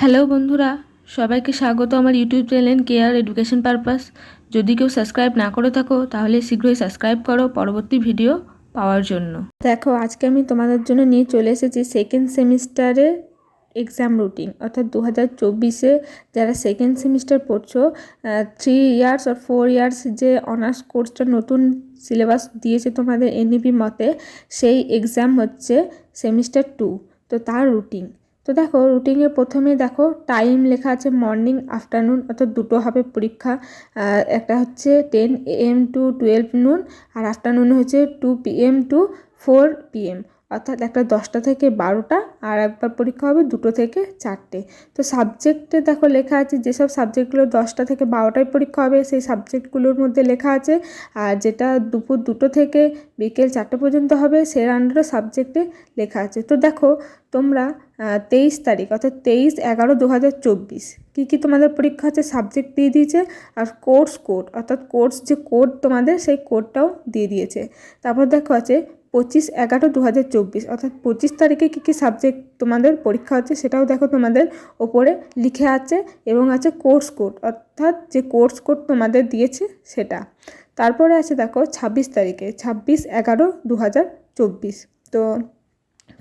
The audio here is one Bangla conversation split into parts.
হ্যালো বন্ধুরা, সবাইকে স্বাগত আমার YouTube channel care education purpose. যদি কেউ সাবস্ক্রাইব না করে থাকো তাহলে শীঘ্রই সাবস্ক্রাইব করো পরবর্তী ভিডিও পাওয়ার জন্য। দেখো, আজকে আমি তোমাদের জন্য নিয়ে চলে এসেছি সেকেন্ড সেমিস্টারে এক্সাম রুটিন, অর্থাৎ 2024-এ যারা সেকেন্ড সেমিস্টার পড়ছো, 3 ইয়ার্স আর 4 ইয়ার্স যে অনার্স কোর্সটা নতুন সিলেবাস দিয়েছে তোমাদের এনইপি মতে, সেই এক্সাম হচ্ছে সেমিস্টার 2। তো তার রুটিন তো দেখো, রুটিনে প্রথমে দেখো টাইম লেখা আছে মর্নিং আফটারনুন, অর্থাৎ দুটো হবে পরীক্ষা। একটা হচ্ছে 10 AM টু 12 নুন, আর আফটারনুনে হচ্ছে 2 PM টু 4 PM, অর্থাৎ একটা 10টা থেকে 12টা, আর একবার পরীক্ষা হবে 2টো থেকে 4টে। তো সাবজেক্টে দেখো লেখা আছে যেসব সাবজেক্টগুলো 10টা থেকে 12টায় পরীক্ষা হবে সেই সাবজেক্টগুলোর মধ্যে লেখা আছে, আর যেটা দুপুর 2টো থেকে বিকেল 4টে পর্যন্ত হবে সের আন্ডারে সাবজেক্টে লেখা আছে। তো দেখো তোমরা 23 তারিখ অর্থাৎ 23/11/2024 কী তোমাদের পরীক্ষা আছে সাবজেক্ট দিয়ে দিয়েছে, আর কোড অর্থাৎ কোর্স যে কোড তোমাদের সেই কোডটাও দিয়ে দিয়েছে। তারপর দেখো আছে 25/11/2024 অর্থাৎ 25 তারিখে কী সাবজেক্ট তোমাদের পরীক্ষা হচ্ছে সেটাও দেখো তোমাদের ওপরে লিখে আছে, এবং আছে কোর্স কোড অর্থাৎ যে কোর্স কোড তোমাদের দিয়েছে সেটা। তারপরে আছে দেখো 26 তারিখে 26/11/2024। তো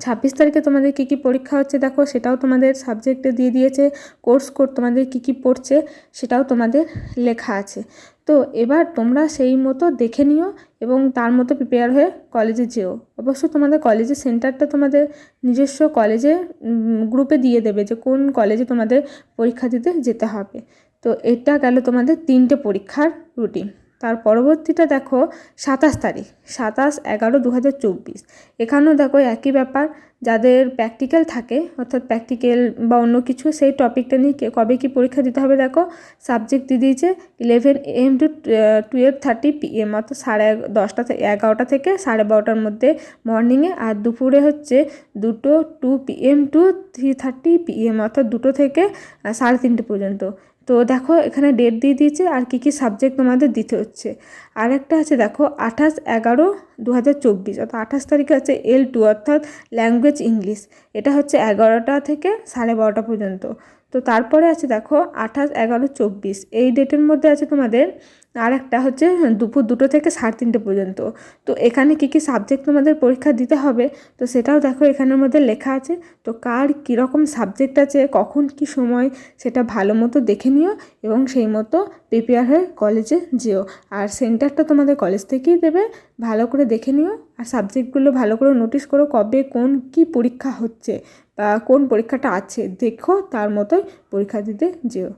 26 তারিখে তোমাদের কী পরীক্ষা হচ্ছে দেখো সেটাও তোমাদের সাবজেক্টে দিয়ে দিয়েছে, কোর্স কোড তোমাদের কী পড়ছে সেটাও তোমাদের লেখা আছে। তো এবার তোমরা সেই মতো দেখে নিও এবং তার মতো প্রিপেয়ার হয়ে কলেজে যেও। অবশ্য তোমাদের কলেজের সেন্টারটা তোমাদের নিজস্ব কলেজে গ্রুপে দিয়ে দেবে যে কোন কলেজে তোমাদের পরীক্ষা দিতে যেতে হবে। তো এটা গেল তোমাদের 3টে পরীক্ষার রুটিন। তার পরবর্তীটা দেখো 27 তারিখ 27/11/2024। এখানেও দেখো একই ব্যাপার, যাদের প্র্যাকটিক্যাল থাকে অর্থাৎ প্র্যাকটিক্যাল বা অন্য কিছু সেই টপিকটা নিয়ে কবে কী পরীক্ষা দিতে হবে দেখো সাবজেক্ট দিয়ে দিয়েছে 11 AM টু 12:30 PM, অর্থাৎ 10:30 থেকে 11টা থেকে 12:30টার মধ্যে মর্নিংয়ে, আর দুপুরে হচ্ছে 2 PM টু 3:30 PM, অর্থাৎ 2টো থেকে 3:30 পর্যন্ত। তো দেখো এখানে ডেট দিয়ে দিয়েছে আর কী সাবজেক্ট তোমাদের দিতে হচ্ছে। আরেকটা আছে দেখো 28/11/2024, অর্থাৎ 28 তারিখে আছে L2 অর্থাৎ ল্যাঙ্গুয়েজ ইংলিশ, এটা হচ্ছে 11টা থেকে 12:30 পর্যন্ত। তো তারপরে আছে দেখো 28/11/24, এই ডেটের মধ্যে আছে তোমাদের আরেকটা হচ্ছে দুপুর 2টো থেকে 3:30 পর্যন্ত। তো এখানে কী সাবজেক্ট তোমাদের পরীক্ষা দিতে হবে তো সেটাও দেখো এখানের মধ্যে লেখা আছে। তো কার কীরকম সাবজেক্ট আছে কখন কী সময় সেটা ভালো মতো দেখে নিও এবং সেই মতো প্রিপেয়ার হয়ে কলেজে যেও। আর সেন্টারটা তোমাদের কলেজ থেকেই দেবে, ভালো করে দেখে নিও। আর সাবজেক্টগুলো ভালো করে নোটিস করো কবে কোন কী পরীক্ষা হচ্ছে বা কোন পরীক্ষাটা আছে দেখো, তার মতোই পরীক্ষা দিতে যেও।